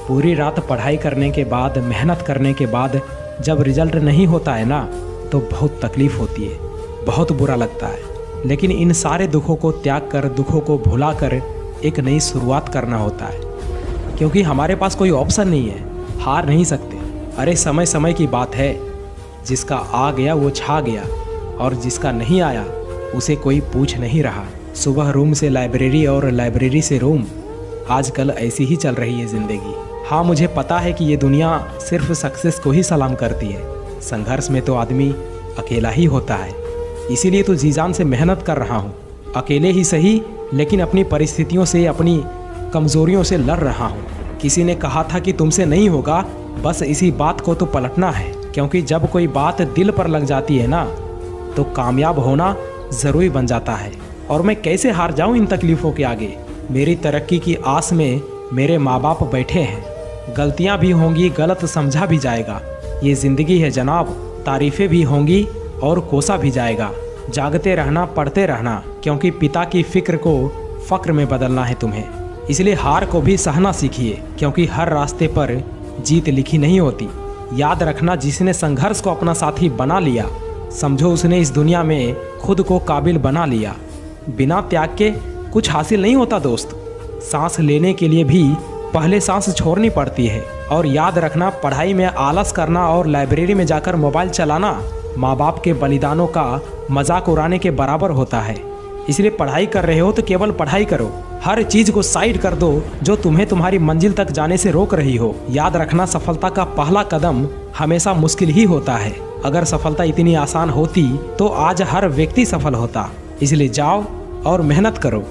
पूरी रात पढ़ाई करने के बाद, मेहनत करने के बाद जब रिजल्ट नहीं होता है ना, तो बहुत तकलीफ़ होती है, बहुत बुरा लगता है। लेकिन इन सारे दुखों को त्याग कर, दुखों को भुला कर एक नई शुरुआत करना होता है, क्योंकि हमारे पास कोई ऑप्शन नहीं है, हार नहीं सकते। अरे समय समय की बात है, जिसका आ गया वो छा गया, और जिसका नहीं आया उसे कोई पूछ नहीं रहा। सुबह रूम से लाइब्रेरी और लाइब्रेरी से रूम, आजकल ऐसी ही चल रही है ज़िंदगी। हाँ, मुझे पता है कि ये दुनिया सिर्फ सक्सेस को ही सलाम करती है, संघर्ष में तो आदमी अकेला ही होता है। इसीलिए तो जी जान से मेहनत कर रहा हूँ, अकेले ही सही, लेकिन अपनी परिस्थितियों से, अपनी कमज़ोरियों से लड़ रहा हूँ। किसी ने कहा था कि तुमसे नहीं होगा, बस इसी बात को तो पलटना है, क्योंकि जब कोई बात दिल पर लग जाती है ना, तो कामयाब होना ज़रूरी बन जाता है। और मैं कैसे हार जाऊँ इन तकलीफ़ों के आगे। मेरी तरक्की की आस में मेरे माँ बाप बैठे हैं, गलतियाँ भी होंगी, गलत समझा भी जाएगा, ये ज़िंदगी है जनाब, तारीफ़ें भी होंगी और कोसा भी जाएगा। जागते रहना, पढ़ते रहना, क्योंकि पिता की फ़िक्र को फ़क्र में बदलना है तुम्हें। इसलिए हार को भी सहना सीखिए, क्योंकि हर रास्ते पर जीत लिखी नहीं होती। याद रखना, जिसने संघर्ष को अपना साथी बना लिया, समझो उसने इस दुनिया में खुद को काबिल बना लिया। बिना त्याग के कुछ हासिल नहीं होता दोस्त। सांस लेने के लिए भी पहले सांस छोड़नी पड़ती है। और याद रखना, पढ़ाई में आलस करना और लाइब्रेरी में जाकर मोबाइल चलाना माँ बाप के बलिदानों का मजाक उड़ाने के बराबर होता है। इसलिए पढ़ाई कर रहे हो तो केवल पढ़ाई करो, हर चीज़ को साइड कर दो जो तुम्हें तुम्हारी मंजिल तक जाने से रोक रही हो। याद रखना, सफलता का पहला कदम हमेशा मुश्किल ही होता है। अगर सफलता इतनी आसान होती तो आज हर व्यक्ति सफल होता। इसलिए जाओ और मेहनत करो।